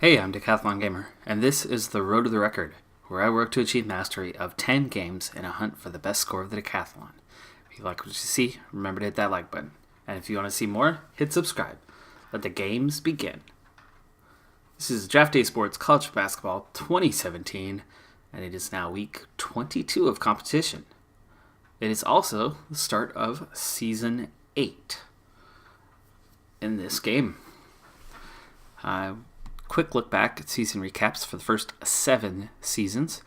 Hey, I'm Decathlon Gamer, and this is the Road to the Record, where I work to achieve mastery of 10 games in a hunt for the best score of the Decathlon. If you like what you see, remember to hit that like button. And if you want to see more, hit subscribe. Let the games begin. This is Draft Day Sports College Basketball 2017, and it is now week 22 of competition. It is also the start of Season 8 in this game. Quick look back at season recaps for the first 7 seasons.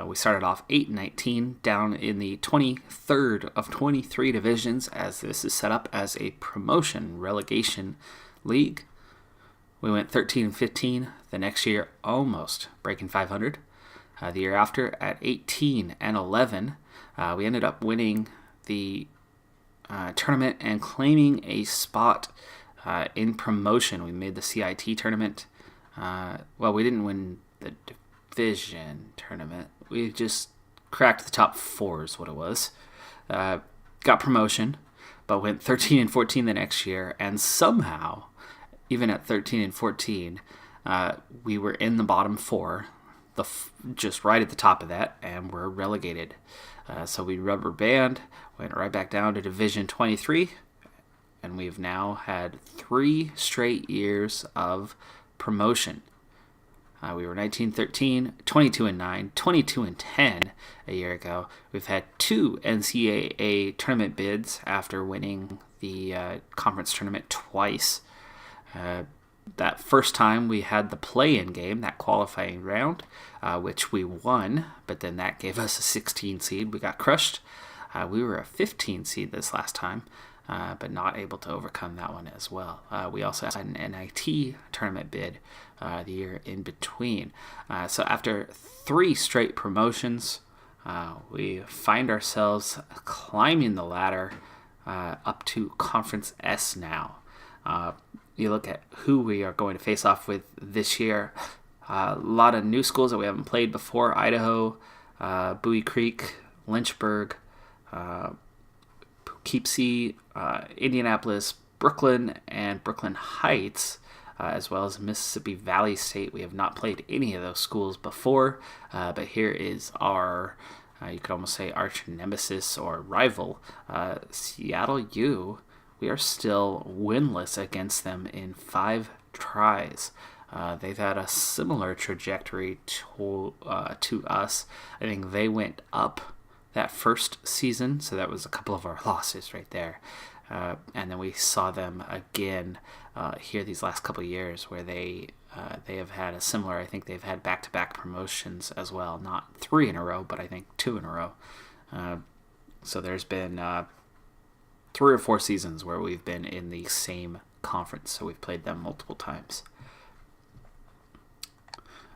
We started off 8-19 down in the 23rd of 23 divisions, as this is set up as a promotion relegation league. We went 13-15 the next year, almost breaking 500. The year after at 18-11, we ended up winning the tournament and claiming a spot in promotion. We made the CIT tournament. We didn't win the division tournament. We just cracked the top 4 is what it was. Got promotion, but went 13-14 the next year, and somehow, even at 13-14, we were in the bottom 4, just right at the top of that, and were relegated. So we rubber band, went right back down to Division 23, and we've now had 3 straight years of promotion. We were 19-13, 22-9, 22-10 a year ago. We've had 2 NCAA tournament bids after winning the conference tournament twice. That first time we had the play-in game, that qualifying round, which we won, but then that gave us a 16 seed. We got crushed. We were a 15 seed this last time. But not able to overcome that one as well. We also had an NIT tournament bid the year in between. So after 3 straight promotions, we find ourselves climbing the ladder up to Conference S now. You look at who we are going to face off with this year. A lot of new schools that we haven't played before: Idaho, Bowie Creek, Lynchburg, Poughkeepsie, Indianapolis, Brooklyn, and Brooklyn Heights, as well as Mississippi Valley State. We have not played any of those schools before, but here is our, you could almost say, arch nemesis or rival, Seattle U. We are still winless against them in 5 tries. They've had a similar trajectory to us. I think they went up that first season, so that was a couple of our losses right there. And then we saw them again here these last couple of years, where they have had a similar, I think they've had back-to-back promotions as well. Not 3 in a row, but I think 2 in a row. So there's been 3 or 4 seasons where we've been in the same conference, so we've played them multiple times.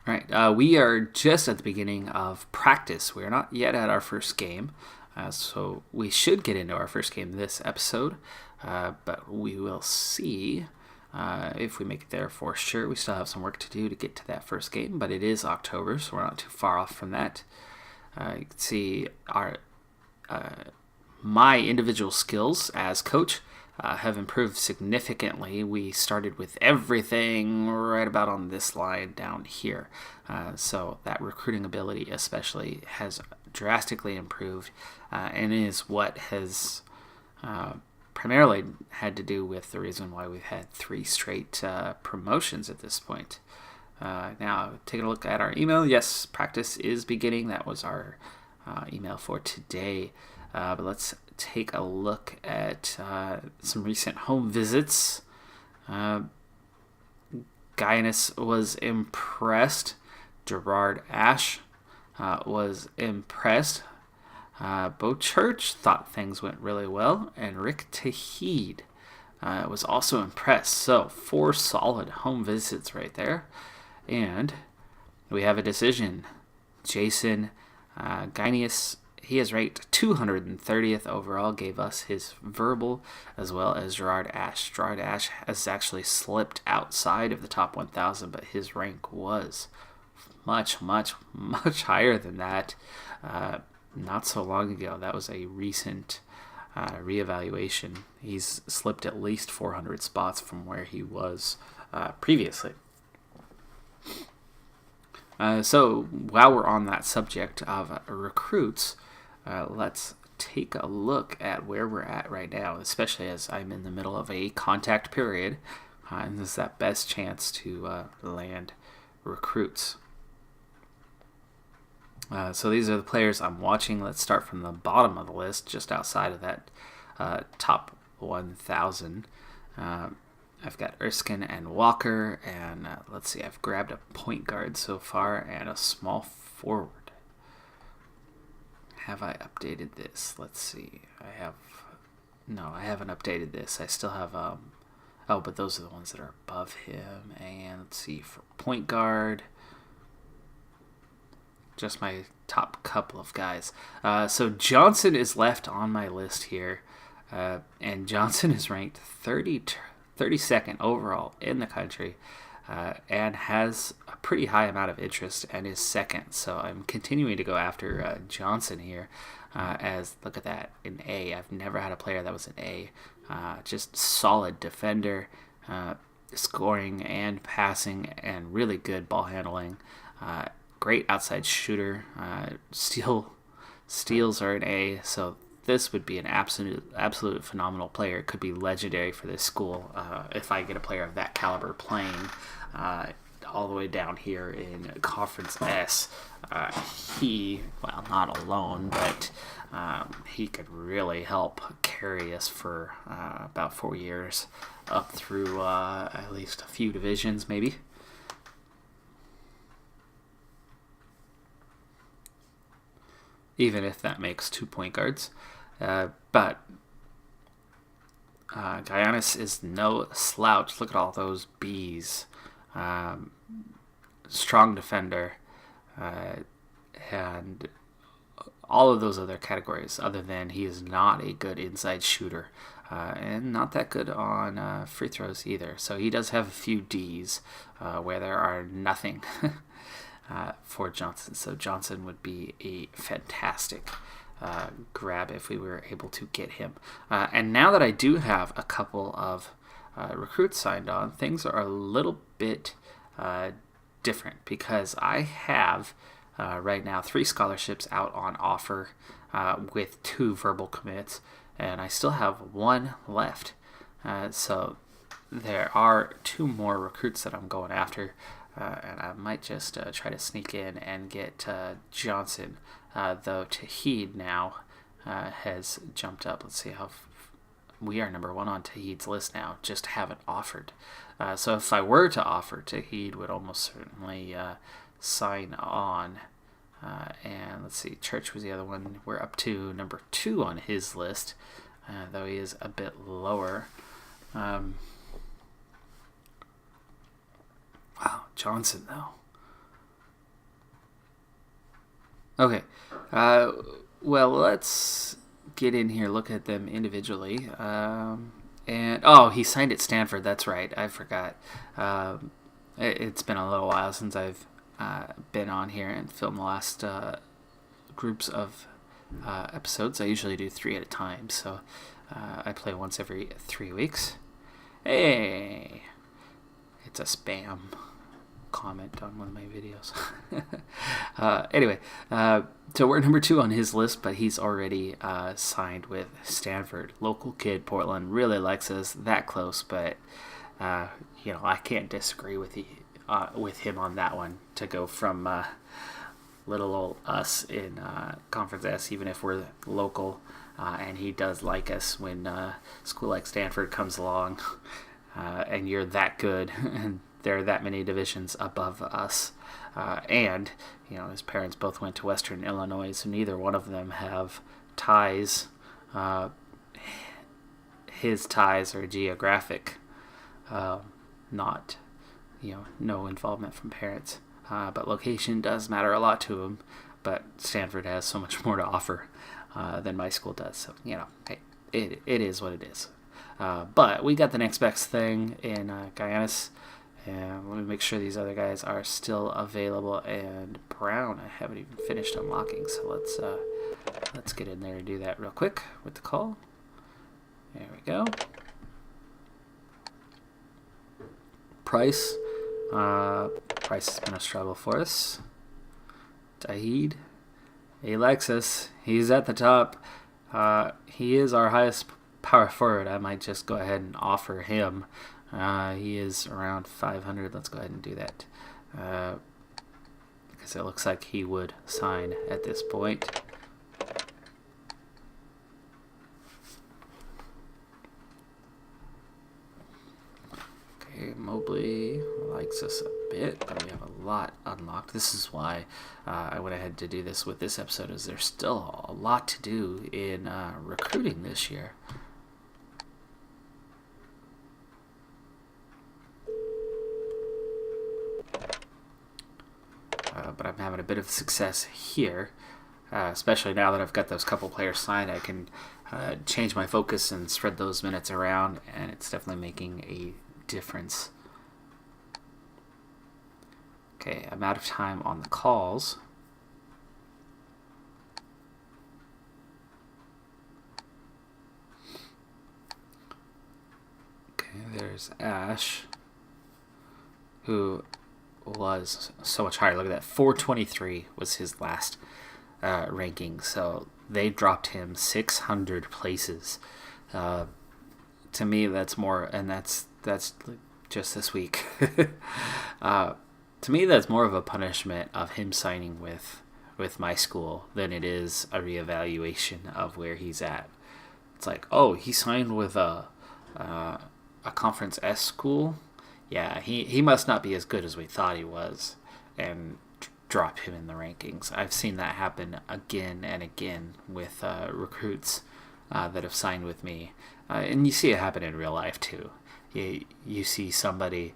All right, we are just at the beginning of practice. We are not yet at our first game, so we should get into our first game this episode, but we will see if we make it there for sure. We still have some work to do to get to that first game, but it is October, so we're not too far off from that. You can see my individual skills as coach have improved significantly. We started with everything right about on this line down here. So that recruiting ability especially has drastically improved and is what has primarily had to do with the reason why we've had 3 straight promotions at this point. Now, taking a look at our email. Yes, practice is beginning. That was our email for today. But let's take a look at some recent home visits. Guinness was impressed. Gerard Ash was impressed. Bo Church thought things went really well. And Rick Tahid was also impressed. So 4 solid home visits right there. And we have a decision. Jason Guinness, he is ranked 230th overall, gave us his verbal, as well as Gerard Ash. Gerard Ash has actually slipped outside of the top 1,000, but his rank was much, much, much higher than that not so long ago. That was a recent reevaluation. He's slipped at least 400 spots from where he was previously. So while we're on that subject of recruits, let's take a look at where we're at right now, especially as I'm in the middle of a contact period, and this is that best chance to land recruits. So these are the players I'm watching. Let's start from the bottom of the list, just outside of that top 1,000. I've got Erskine and Walker, and let's see, I've grabbed a point guard so far and a small forward. Have I updated this? Let's see. No, I haven't updated this. I still have, but those are the ones that are above him. And let's see, for point guard, just my top couple of guys. So Johnson is left on my list here, and Johnson is ranked 32nd overall in the country, and has a pretty high amount of interest and is second. So I'm continuing to go after Johnson here, as look at that, an A. I've never had a player that was an A. Just solid defender, scoring and passing, and really good ball handling. Great outside shooter. Steals are an A. So this would be an absolute phenomenal player. It could be legendary for this school if I get a player of that caliber playing all the way down here in Conference S. Well, not alone, but he could really help carry us for about 4 years up through at least a few divisions, maybe. Even if that makes 2 point guards. But Giannis is no slouch. Look at all those Bs. Strong defender. And all of those other categories, other than he is not a good inside shooter. And not that good on free throws either. So he does have a few Ds where there are nothing. For Johnson. So Johnson would be a fantastic grab if we were able to get him. And now that I do have a couple of recruits signed on, things are a little bit different, because I have right now 3 scholarships out on offer with 2 verbal commits, and I still have 1 left. So there are 2 more recruits that I'm going after. And I might just try to sneak in and get Johnson, though Tahid now has jumped up. Let's see how we are number 1 on Tahid's list now, just haven't offered. So if I were to offer, Tahid would almost certainly sign on. And let's see, Church was the other one. We're up to number 2 on his list, though he is a bit lower. Wow, Johnson, though. Okay. Well, let's get in here, look at them individually. He signed at Stanford. That's right. I forgot. It's been a little while since I've been on here and filmed the last groups of episodes. I usually do 3 at a time, so I play once every 3 weeks. Hey! It's a spam comment on one of my videos. Anyway, so we're number 2 on his list, but he's already signed with Stanford. Local kid, Portland, really likes us, that close, but I can't disagree with him on that one, to go from little old us in Conference S, even if we're local, and he does like us when a school like Stanford comes along. And you're that good, and there are that many divisions above us. And, his parents both went to Western Illinois, so neither one of them have ties. His ties are geographic, not, no involvement from parents. But location does matter a lot to him, but Stanford has so much more to offer than my school does. So, hey, it is what it is. But we got the next best thing in Giannis, and let me make sure these other guys are still available. And Brown, I haven't even finished unlocking, so let's get in there and do that real quick with the call. There we go. Price, Price has been a struggle for us. Dahid. Alexis. He's at the top. He is our highest power forward. I might just go ahead and offer him. He is around 500. Let's go ahead and do that. Because it looks like he would sign at this point. Okay, Mobley likes us a bit, but we have a lot unlocked. This is why I went ahead to do this with this episode, is there's still a lot to do in recruiting this year. But I'm having a bit of success here, especially now that I've got those couple players signed. I can change my focus and spread those minutes around, and it's definitely making a difference. Okay, I'm out of time on the calls. Okay, there's Ash, who was so much higher. Look at that, 423 was his last ranking, so they dropped him 600 places. To me, that's more, and that's just this week. To me, that's more of a punishment of him signing with my school than it is a reevaluation of where he's at. It's like, oh, he signed with a Conference S school. Yeah, he must not be as good as we thought he was, and drop him in the rankings. I've seen that happen again and again with recruits that have signed with me. And you see it happen in real life too. You see somebody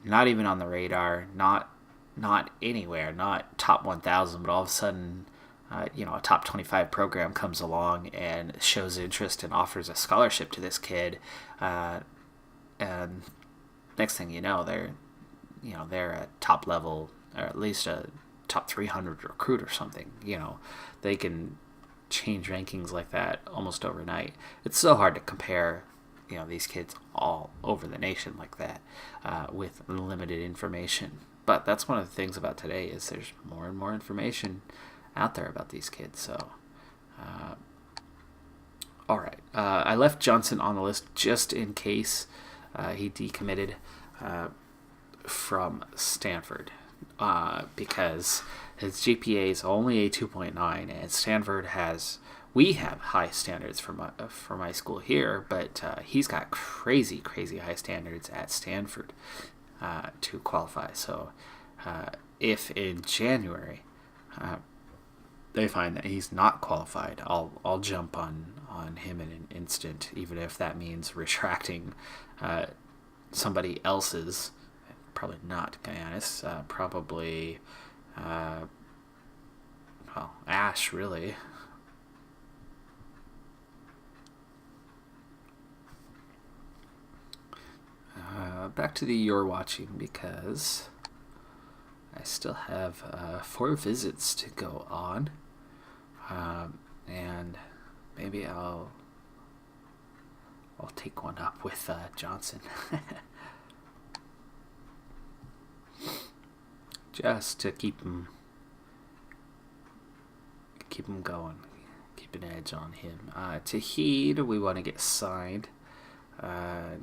not even on the radar, not anywhere, not top 1,000, but all of a sudden, a top 25 program comes along and shows interest and offers a scholarship to this kid, and next thing you know, they're a top level, or at least a top 300 recruit or something. They can change rankings like that almost overnight. It's so hard to compare these kids all over the nation like that with limited information. But that's one of the things about today, is there's more and more information out there about these kids. So all right, I left Johnson on the list just in case he decommitted from Stanford, because his GPA is only a 2.9, and Stanford we have high standards for my school here, but he's got crazy high standards at Stanford to qualify. So if in January they find that he's not qualified, I'll jump on him in an instant, even if that means retracting somebody else's. Probably not Giannis. Probably Ash, really. Back to the You're Watching, because I still have 4 visits to go on, and maybe I'll take one up with Johnson. Just to keep him going, keep an edge on him. Tahid, we want to get signed. Let's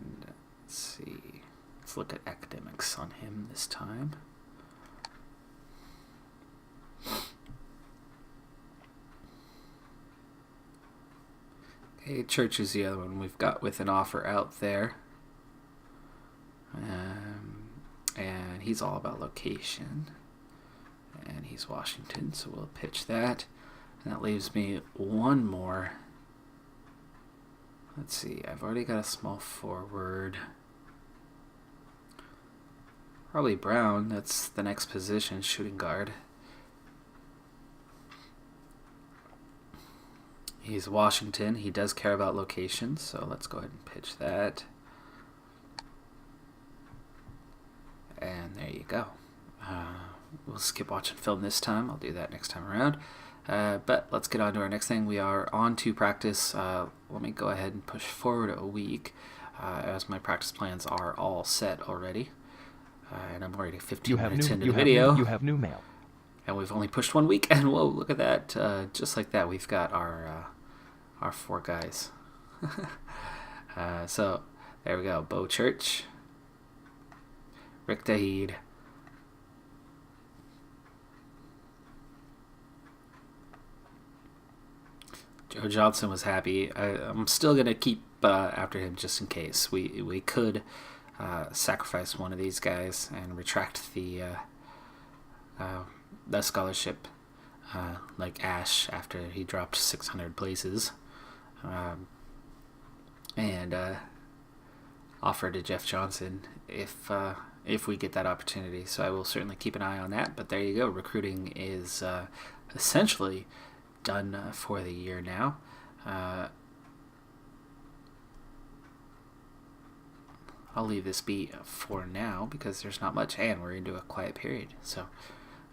see. Let's look at academics on him this time. Okay, Church is the other one we've got with an offer out there. And he's all about location. And he's Washington, so we'll pitch that. And that leaves me one more. Let's see, I've already got a small forward. Probably Brown, that's the next position, shooting guard. He's Washington, he does care about location, so let's go ahead and pitch that. And there you go. We'll skip watching film this time. I'll do that next time around. But let's get on to our next thing. We are on to practice. Let me go ahead and push forward a week, as my practice plans are all set already. And I'm already 15 minutes into the video. You have new mail. And we've only pushed 1 week, and whoa, look at that. Just like that, we've got our 4 guys. So, there we go. Bo Church, Rick Daheed, Joe Johnson was happy. I'm still going to keep after him just in case. We could sacrifice one of these guys and retract the scholarship, like Ash after he dropped 600 places, and offer to Jeff Johnson if we get that opportunity. So I will certainly keep an eye on that. But there you go. Recruiting is essentially done for the year now. I'll leave this be for now because there's not much, and we're into a quiet period. So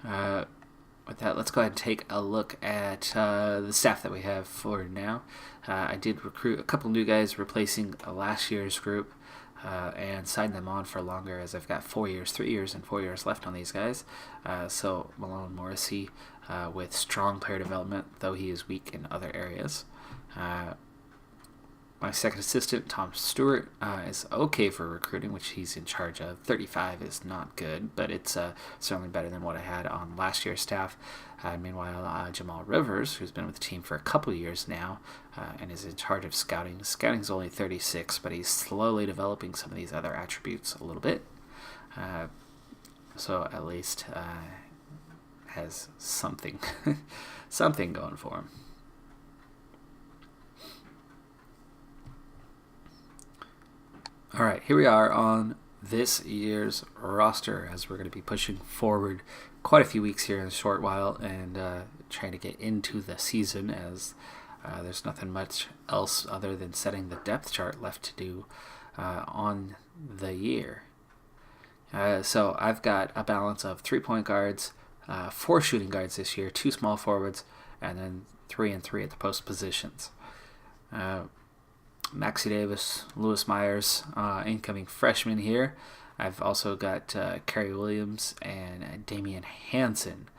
with that, let's go ahead and take a look at the staff that we have for now. I did recruit a couple new guys replacing last year's group and signed them on for longer, as I've got 4 years, 3 years, and 4 years left on these guys. So Malone Morrissey with strong player development, though he is weak in other areas. My second assistant, Tom Stewart, is okay for recruiting, which he's in charge of. 35 is not good, but it's certainly better than what I had on last year's staff. Meanwhile, Jamal Rivers, who's been with the team for a couple of years now and is in charge of scouting. Scouting's only 36, but he's slowly developing some of these other attributes a little bit. So at least has something, something going for him. All right, here we are on this year's roster as we're going to be pushing forward quite a few weeks here in a short while and trying to get into the season, as there's nothing much else other than setting the depth chart left to do on the year. So I've got a balance of 3 point guards, 4 shooting guards this year, 2 small forwards, and then 3 and 3 at the post positions. Maxi Davis, Lewis Myers, incoming freshmen here. I've also got Kerry Williams and Damian Hansen,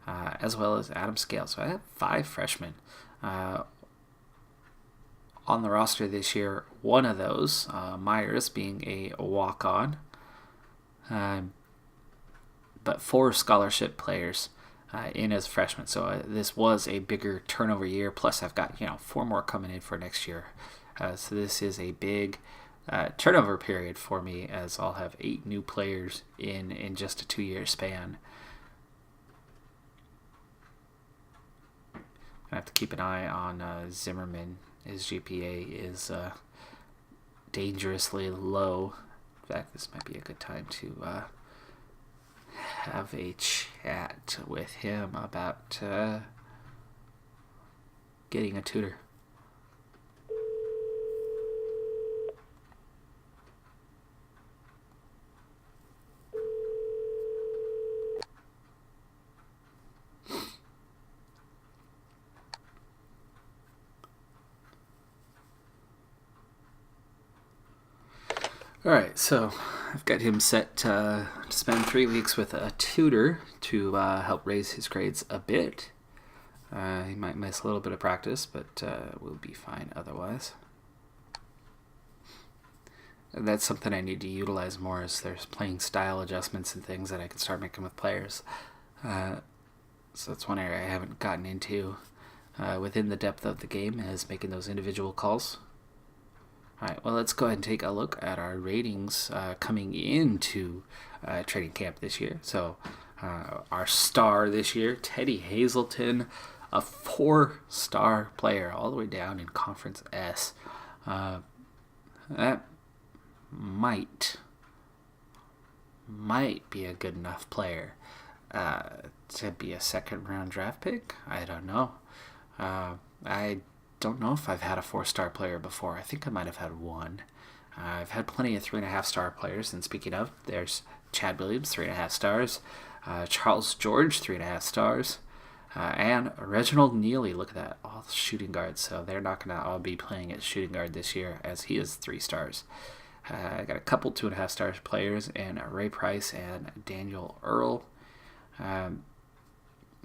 as well as Adam Scale. So I have 5 freshmen on the roster this year. One of those, Myers, being a walk-on, but 4 scholarship players in as freshmen. So this was a bigger turnover year. Plus, I've got 4 more coming in for next year. So this is a big turnover period for me, as I'll have 8 new players in just a 2-year span. I have to keep an eye on Zimmerman. His GPA is dangerously low. In fact, this might be a good time to have a chat with him about getting a tutor. All right, so I've got him set to spend 3 weeks with a tutor to help raise his grades a bit. He might miss a little bit of practice, but we'll be fine otherwise. And that's something I need to utilize more, as there's playing style adjustments and things that I can start making with players. So that's one area I haven't gotten into within the depth of the game, is making those individual calls. Alright, well, let's go ahead and take a look at our ratings coming into training camp this year. So our star this year, Teddy Hazelton, a 4-star player all the way down in Conference S. That might be a good enough player to be a second-round draft pick. I don't know. I don't know if I've had a 4-star player before. I think I might have had one. I've had plenty of 3.5-star players, and speaking of, there's Chad Williams, 3.5 stars, Charles George, 3.5 stars, and Reginald Neely. Look at that, all shooting guards. So they're not going to all be playing at shooting guard this year, as he is 3 stars. I got a couple 2.5 stars players and Ray Price and Daniel Earl.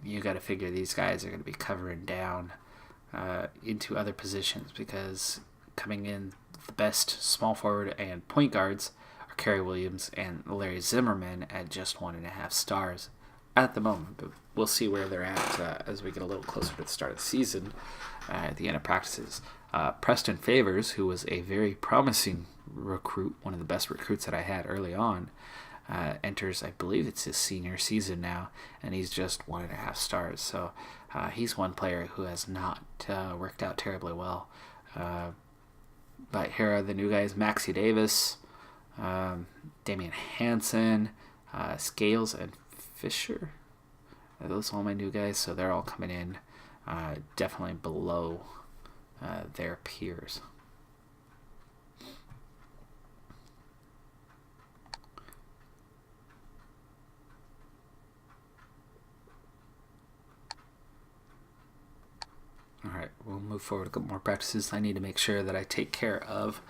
You got to figure these guys are going to be covering down into other positions, because coming in the best small forward and point guards are Kerry Williams and Larry Zimmerman at just 1.5 stars at the moment. But we'll see where they're at as we get a little closer to the start of the season, at the end of practices. Preston Favors, who was a very promising recruit, one of the best recruits that I had early on, enters, I believe it's his senior season now, and he's just 1.5 stars. So he's one player who has not worked out terribly well. But here are the new guys: Maxie Davis, Damian Hansen, Scales, and Fisher. Are those all my new guys? So they're all coming in definitely below their peers. Alright, we'll move forward a couple more practices. I need to make sure that I take care of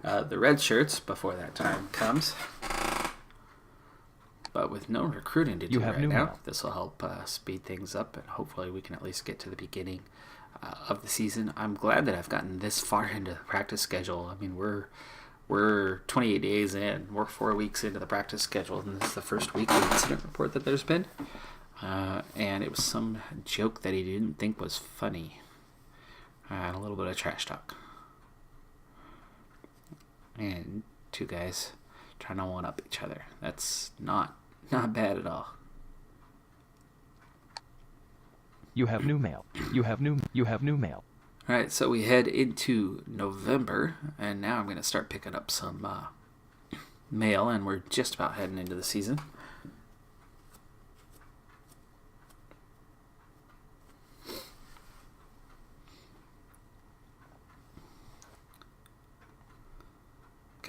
the red shirts before that time comes. But with no recruiting to do right now, this will help speed things up, and hopefully we can at least get to the beginning of the season. I'm glad that I've gotten this far into the practice schedule. I mean, we're 28 days in. We're 4 weeks into the practice schedule, and this is the first weekly incident report that there's been. And it was some joke that he didn't think was funny. And a little bit of trash talk. And two guys trying to one-up each other. That's not bad at all. You have new mail. You have new mail. All right, so we head into November, and now I'm going to start picking up some mail, and we're just about heading into the season.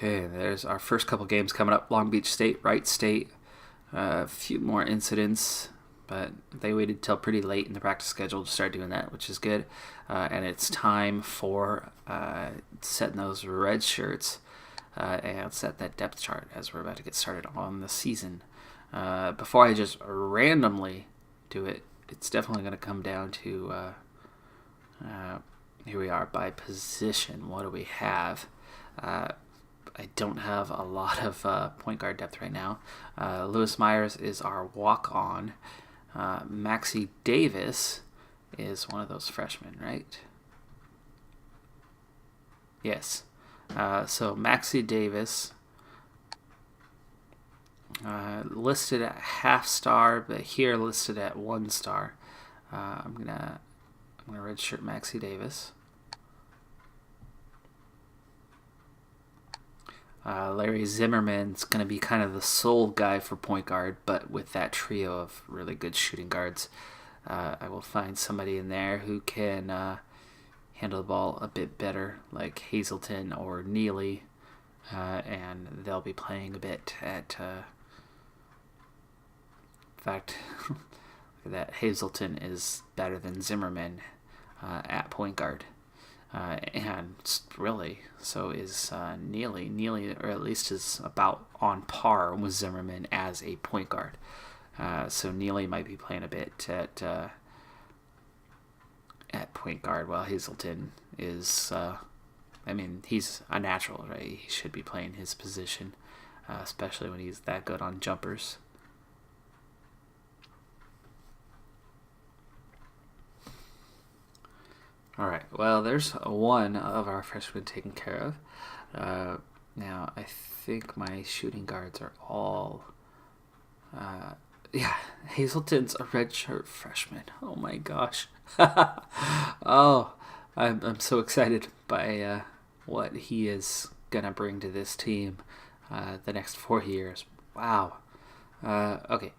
Okay, there's our first couple games coming up. Long Beach State, Wright State. A few more incidents, but they waited till pretty late in the practice schedule to start doing that, which is good. And it's time for setting those red shirts and set that depth chart as we're about to get started on the season. Before I just randomly do it, it's definitely going to come down to, here we are, by position. What do we have? I don't have a lot of point guard depth right now. Lewis Myers is our walk-on. Maxie Davis is one of those freshmen, right? Yes. So Maxie Davis, listed at half star, but here listed at 1 star. I'm gonna redshirt Maxie Davis. Larry Zimmerman's going to be kind of the sole guy for point guard, but with that trio of really good shooting guards, I will find somebody in there who can handle the ball a bit better, like Hazelton or Neely, and they'll be playing a bit at... in fact, that Hazelton is better than Zimmerman at point guard. And really, so is Neely. Neely, or at least is about on par with Zimmerman as a point guard. So Neely might be playing a bit at point guard, while Hazelton is, he's a natural, right? He should be playing his position, especially when he's that good on jumpers. All right, well, there's one of our freshmen taken care of. Now, I think my shooting guards are all... Hazelton's a redshirt freshman. Oh, my gosh. Oh, I'm so excited by what he is going to bring to this team the next 4 years. Wow. Okay.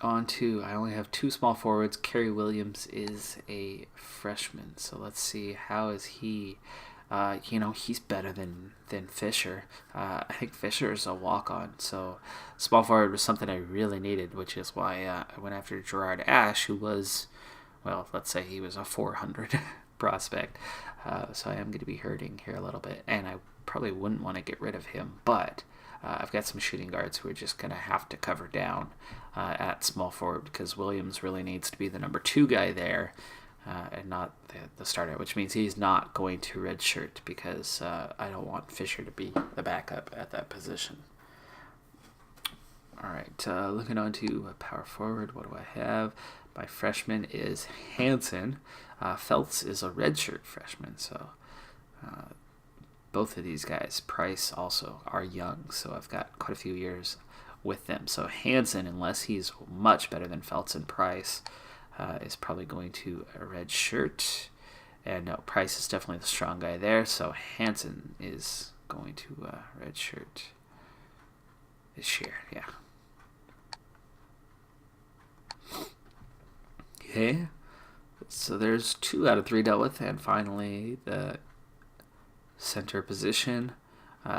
On to, I only have 2 small forwards. Kerry Williams is a freshman, so let's see, how is he? He's better than Fisher. I think Fisher is a walk-on, so small forward was something I really needed, which is why I went after Gerard Ash, who was, well, let's say he was a 400 prospect. So I am going to be hurting here a little bit, and I probably wouldn't want to get rid of him, but I've got some shooting guards who are just going to have to cover down at small forward because Williams really needs to be the number 2 guy there and not the starter, which means he's not going to redshirt because I don't want Fisher to be the backup at that position. All right, looking on to power forward, what do I have? My freshman is Hansen. Feltz is a redshirt freshman, so both of these guys, Price also, are young, so I've got quite a few years with them. So Hansen, unless he's much better than Feltz and Price, is probably going to a redshirt. And no, Price is definitely the strong guy there, so Hansen is going to redshirt this year, yeah. Okay, so there's 2 out of 3 dealt with, and finally the center position.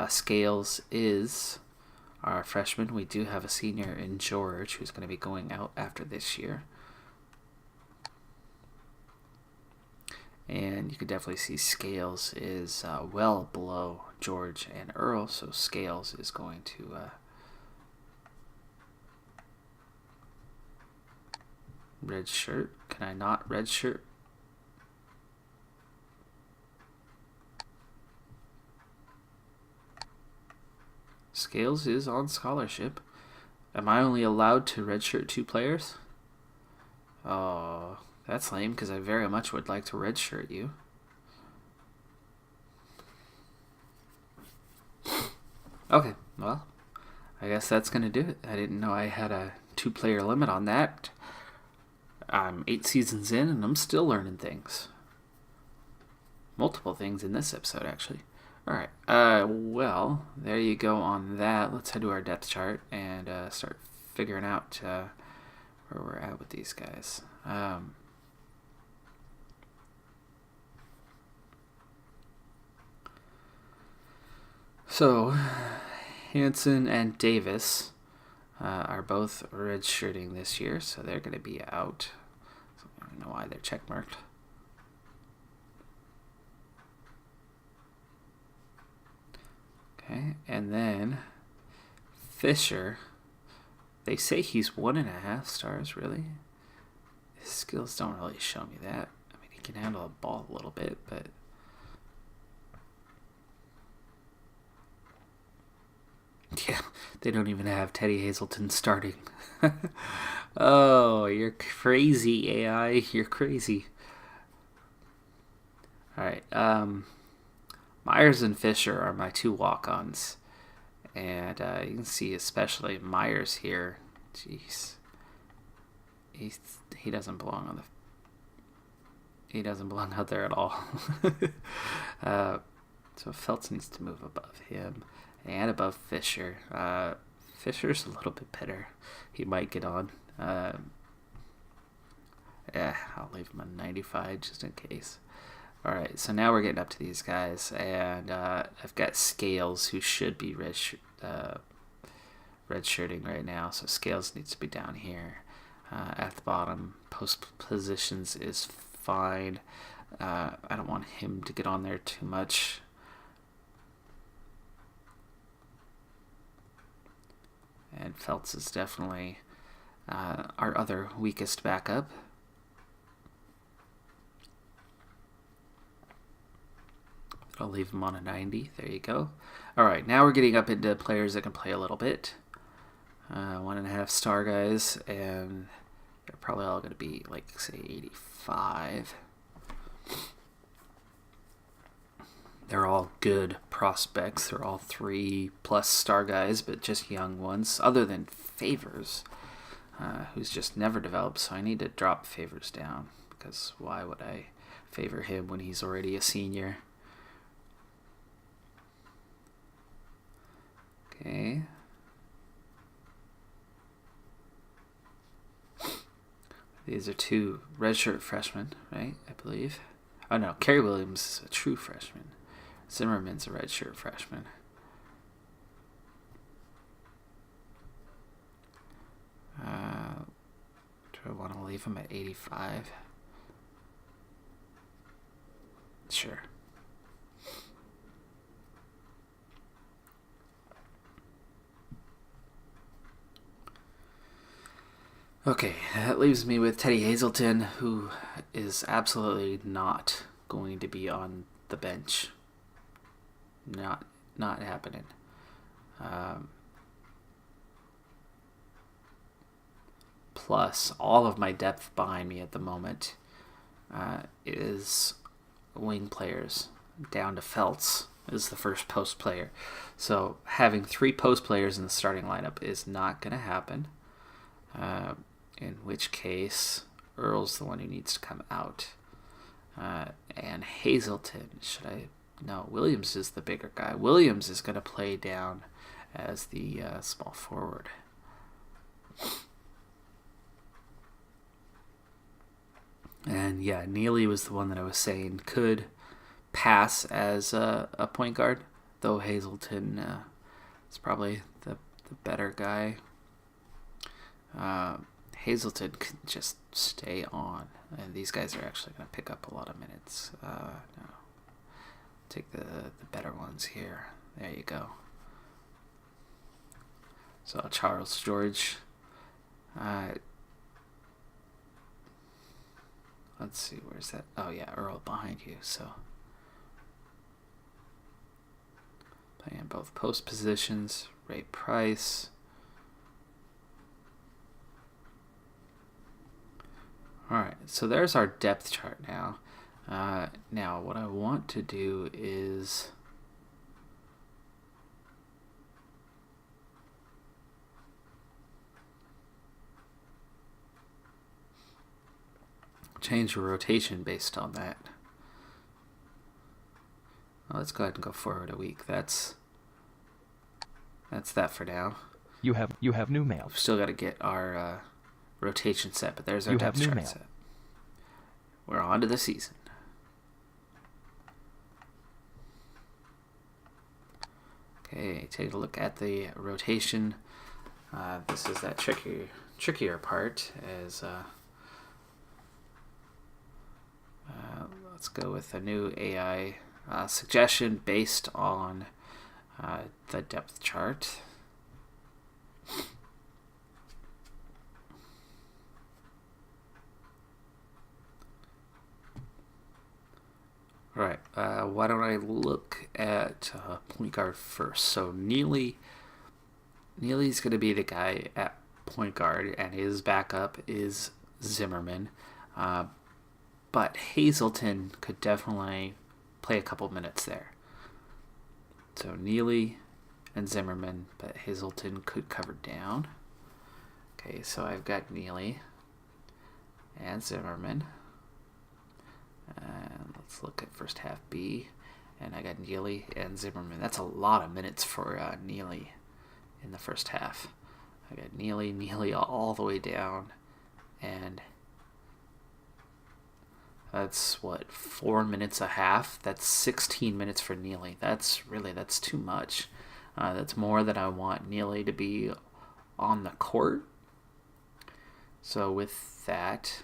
Scales is our freshman. We do have a senior in George who's going to be going out after this year. And you can definitely see Scales is well below George and Earl, so Scales is going to red shirt. Can I not red shirt? Scales is on scholarship. Am I only allowed to redshirt 2 players? Oh, that's lame because I very much would like to redshirt you. Okay, well, I guess that's going to do it. I didn't know I had a 2-player limit on that. I'm 8 seasons in and I'm still learning things. Multiple things in this episode, actually. Alright, well, there you go on that. Let's head to our depth chart and start figuring out where we're at with these guys. So, Hansen and Davis are both redshirting this year, so they're going to be out. So I don't know why they're checkmarked. Okay, and then Fisher, they say he's 1.5 stars, really? His skills don't really show me that. I mean, he can handle a ball a little bit, but... yeah, they don't even have Teddy Hazelton starting. Oh, you're crazy, AI. You're crazy. Alright, Myers and Fisher are my 2 walk-ons. And you can see especially Myers here. Jeez. He doesn't belong on the... He doesn't belong out there at all. So Feltz needs to move above him. And above Fisher. Fisher's a little bit better. He might get on. Yeah, I'll leave him on 95 just in case. Alright, so now we're getting up to these guys, and I've got Scales, who should be redshirting right now, so Scales needs to be down here at the bottom. Post positions is fine. I don't want him to get on there too much. And Feltz is definitely our other weakest backup. I'll leave him on a 90. There you go. Alright, now we're getting up into players that can play a little bit. 1.5 star guys, and they're probably all going to be, like, say, 85. They're all good prospects. They're all 3+ star guys, but just young ones, other than Favors, who's just never developed, so I need to drop Favors down, because why would I favor him when he's already a senior? Okay. These are 2 redshirt freshmen, right? I believe. Oh no, Kerry Williams is a true freshman. Zimmerman's a redshirt freshman. Do I want to leave him at 85? Sure. Okay, that leaves me with Teddy Hazelton, who is absolutely not going to be on the bench. Not happening. Plus, all of my depth behind me at the moment is wing players. Down to Feltz is the first post player. So having 3 post players in the starting lineup is not going to happen. In which case, Earl's the one who needs to come out. And Hazelton, No, Williams is the bigger guy. Williams is going to play down as the small forward. And yeah, Neely was the one that I was saying could pass as a point guard, though Hazelton is probably the better guy. Hazelton can just stay on, and these guys are actually going to pick up a lot of minutes. No. Take the better ones here. There you go. So Charles George. Let's see, where's that? Oh yeah, Earl behind you. So playing in both post positions. Ray Price. Alright, so there's our depth chart now. Now, what I want to do is change the rotation based on that. Well, let's go ahead and go forward a week. That's that for now. You have new mail. We've still got to get our rotation set, but there's our depth chart set. We're on to the season. Okay, take a look at the rotation. This is that trickier part. As let's go with a new AI suggestion based on the depth chart. Right. Why don't I look at point guard first? So Neely's going to be the guy at point guard, and his backup is Zimmerman. But Hazelton could definitely play a couple minutes there. So Neely and Zimmerman, but Hazelton could cover down. Okay, so I've got Neely and Zimmerman. And let's look at first half B. And I got Neely and Zimmerman. That's a lot of minutes for Neely in the first half. I got Neely all the way down. And that's 4 minutes a half? That's 16 minutes for Neely. That's too much. That's more than I want Neely to be on the court. So with that,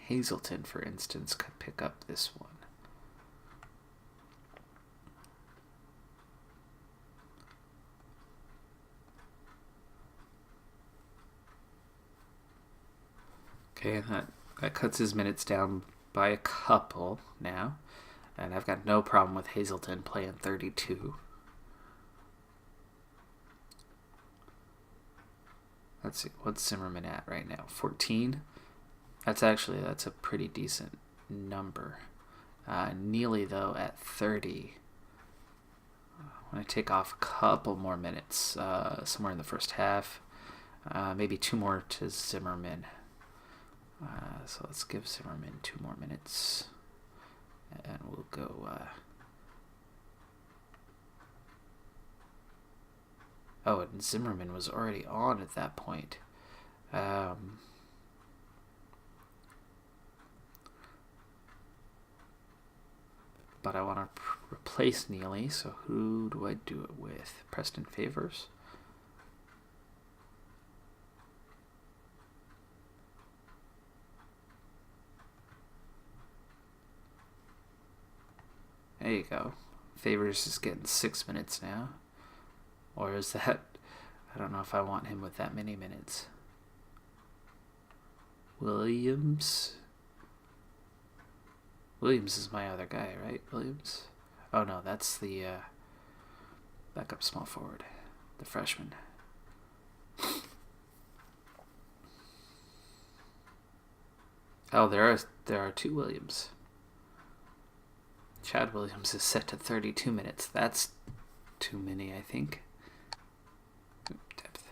Hazelton, for instance, could pick up this one. Okay, and that cuts his minutes down by a couple now. And I've got no problem with Hazelton playing 32. Let's see, what's Zimmerman at right now? 14? That's a pretty decent number. Neely, though, at 30. I'm going to take off a couple more minutes somewhere in the first half. Maybe 2 more to Zimmerman. So let's give Zimmerman 2 more minutes. And we'll go... Oh, and Zimmerman was already on at that point. But I want to replace Neely, so who do I do it with? Preston Favors? There you go. Favors is getting 6 minutes now. Or is that I don't know if I want him with that many minutes. Williams. Williams is my other guy, right? Williams? Oh no, that's the backup small forward. The freshman. Oh, there are two Williams. Chad Williams is set to 32 minutes. That's too many, I think. Depth.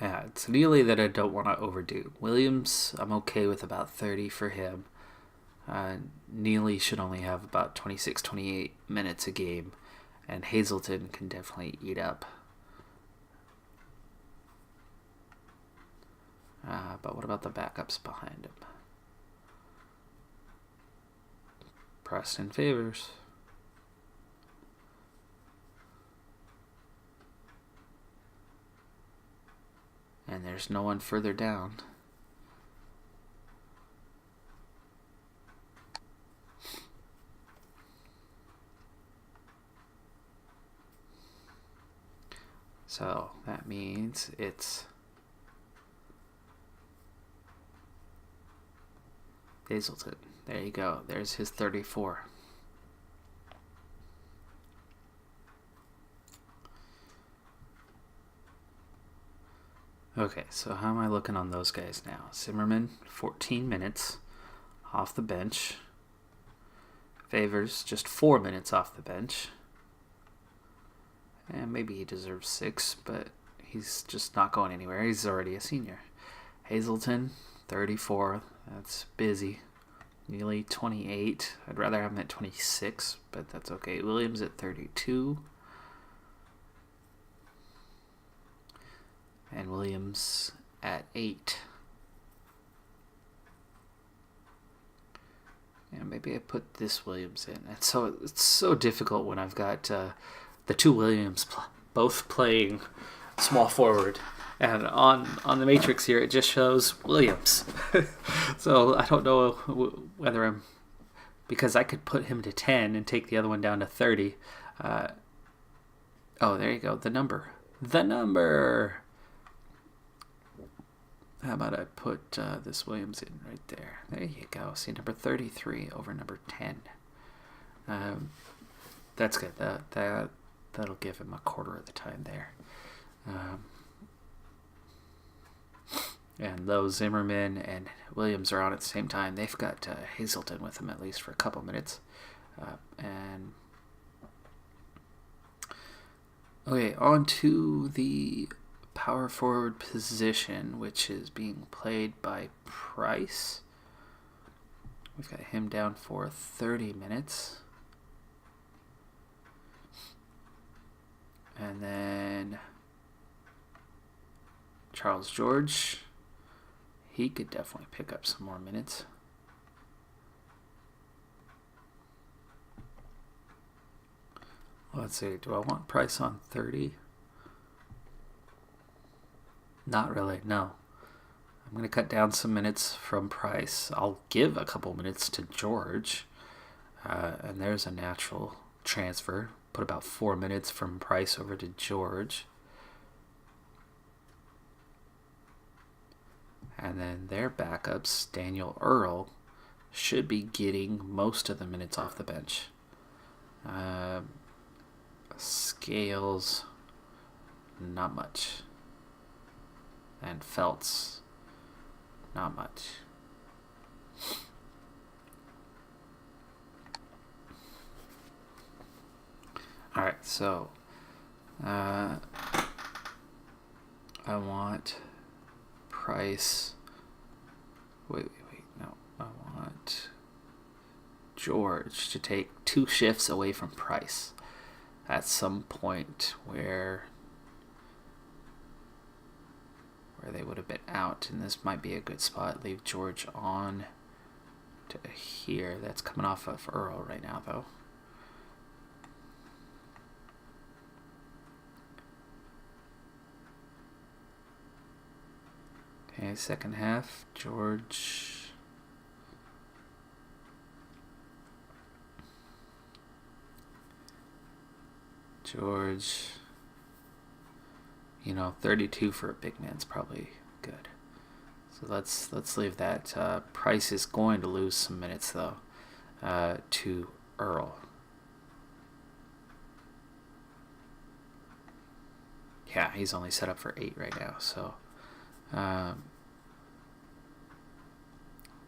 Yeah, it's Neely that I don't want to overdo. Williams, I'm okay with about 30 for him. Neely should only have about 26, 28 minutes a game. And Hazelton can definitely eat up. But what about the backups behind him? Preston Favors. And there's no one further down. So that means it's Hazelton. There you go. There's his 34. Okay, so how am I looking on those guys now? Zimmerman, 14 minutes off the bench. Favors, just 4 minutes off the bench. And maybe he deserves 6, but he's just not going anywhere. He's already a senior. Hazelton, 34. That's busy. Neely, 28. I'd rather have him at 26, but that's okay. Williams at 32. And Williams at 8. And maybe I put this Williams in. And so it's so difficult when I've got the two Williams both playing small forward. And on the matrix here, it just shows Williams. So I don't know whether I'm... Because I could put him to 10 and take the other one down to 30. Oh, there you go. The number. The number! How about I put this Williams in right there? There you go. See, number 33 over number 10. That's good. That'll give him a quarter of the time there. And though Zimmerman and Williams are on at the same time, they've got Hazelton with them at least for a couple minutes. Okay, on to the power forward position, which is being played by Price. We've got him down for 30 minutes. And then Charles George, he could definitely pick up some more minutes. Let's see, do I want Price on 30? Not really, no. I'm going to cut down some minutes from Price. I'll give a couple minutes to George. And there's a natural transfer. Put about 4 minutes from Price over to George. And then their backups, Daniel Earl, should be getting most of the minutes off the bench. Scales, not much. And Feltz, not much. Alright, so I want Price. Wait, no. I want George to take 2 shifts away from Price at some point where they would have been out, and this might be a good spot. Leave George on to here. That's coming off of Earl right now, though. Okay, second half, George. George. 32 for a big man's probably good. So let's leave that. Price is going to lose some minutes though to Earl. Yeah, he's only set up for 8 right now. So, and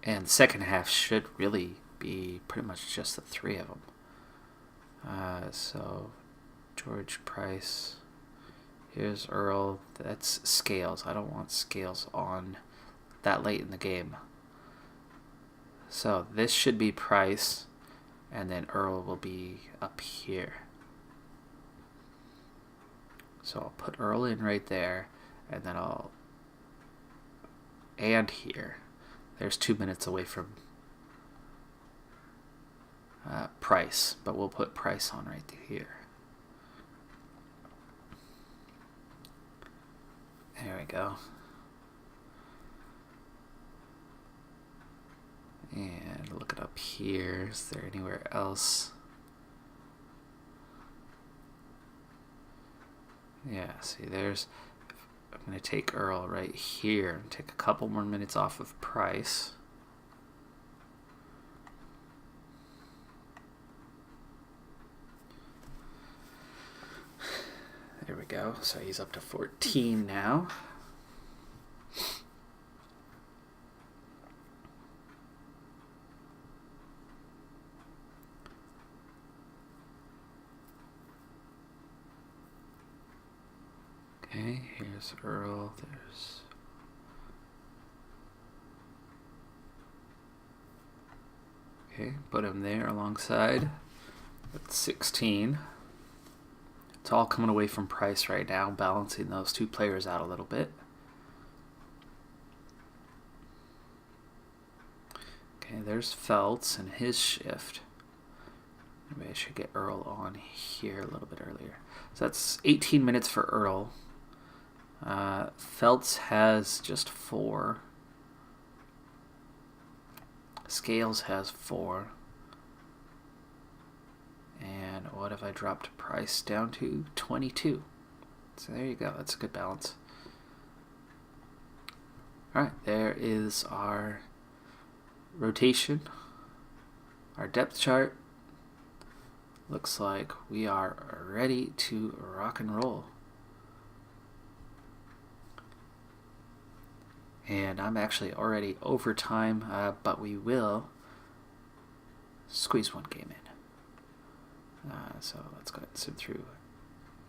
the second half should really be pretty much just the 3 of them. So, George, Price. Here's Earl. That's Scales. I don't want Scales on that late in the game. So this should be Price, and then Earl will be up here. So I'll put Earl in right there, and then and here. There's 2 minutes away from Price, but we'll put Price on right here. There we go. And look it up here. Is there anywhere else? Yeah, see, I'm going to take Earl right here and take a couple more minutes off of Price. There we go. So he's up to 14 now. Okay, here's Earl. Okay, put him there alongside. That's 16. It's all coming away from Price right now, balancing those 2 players out a little bit. Okay, there's Feltz and his shift. Maybe I should get Earl on here a little bit earlier. So that's 18 minutes for Earl. Feltz has just 4. Scales has 4. And what if I dropped Price down to 22? So there you go. That's a good balance. Alright, there is our rotation. Our depth chart. Looks like we are ready to rock and roll. And I'm actually already over time, but we will squeeze one game in. So let's go ahead and sit through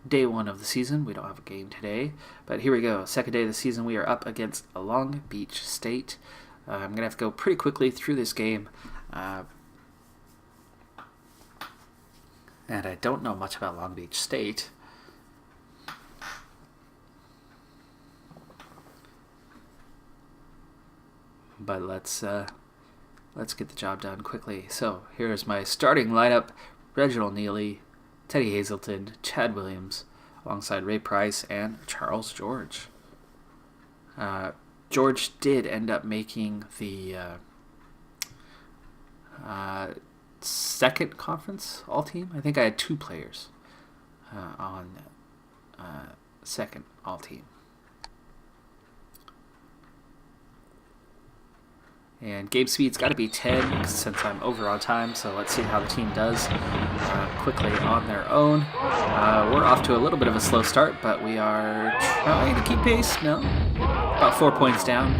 day 1 of the season. We don't have a game today, but here we go. Second day of the season, we are up against Long Beach State. I'm going to have to go pretty quickly through this game. And I don't know much about Long Beach State. But let's get the job done quickly. So here's my starting lineup. Reginald Neely, Teddy Hazelton, Chad Williams, alongside Ray Price and Charles George. George did end up making the second conference all-team. I think I had 2 players on second all-team. And game speed's got to be 10 since I'm over on time, so let's see how the team does quickly on their own. We're off to a little bit of a slow start, but we are trying to keep pace. No, about 4 points down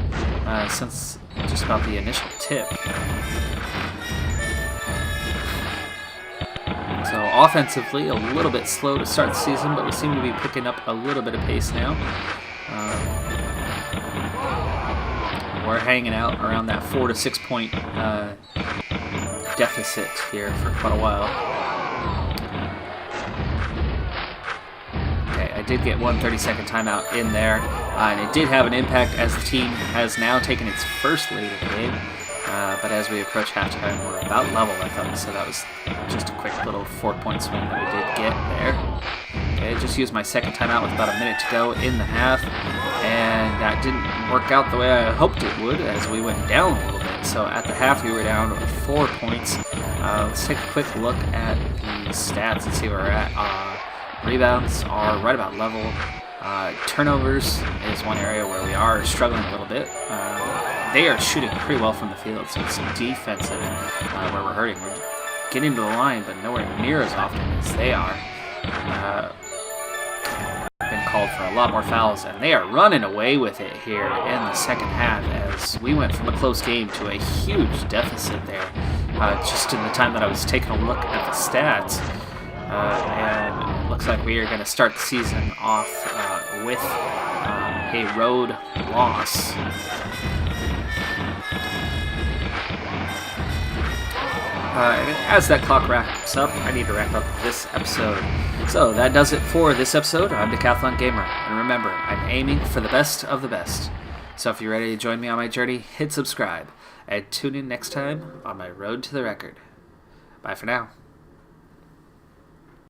since just about the initial tip. So offensively, a little bit slow to start the season, but we seem to be picking up a little bit of pace now. We're hanging out around that 4 to 6 point deficit here for quite a while. Okay, I did get one 30-second timeout in there, and it did have an impact as the team has now taken its first lead of the game. But as we approach halftime, we're about level, I thought, so that was just a quick little 4-point swing that we did get there. Okay, just used my second timeout with about a minute to go in the half, and that didn't work out the way I hoped it would as we went down a little bit. So at the half, we were down 4 points. Let's take a quick look at the stats and see where we're at. Rebounds are right about level. Turnovers is one area where we are struggling a little bit. They are shooting pretty well from the field, so it's defensive where we're hurting. We're getting to the line, but nowhere near as often as they are. Been called for a lot more fouls, and they are running away with it here in the second half as we went from a close game to a huge deficit there. Just in the time that I was taking a look at the stats, and it looks like we are going to start the season off with a road loss. And as that clock wraps up, I need to wrap up this episode. So that does it for this episode. I'm Decathlon Gamer, and remember, I'm aiming for the best of the best. So if you're ready to join me on my journey, hit subscribe, and tune in next time on my road to the record. Bye for now.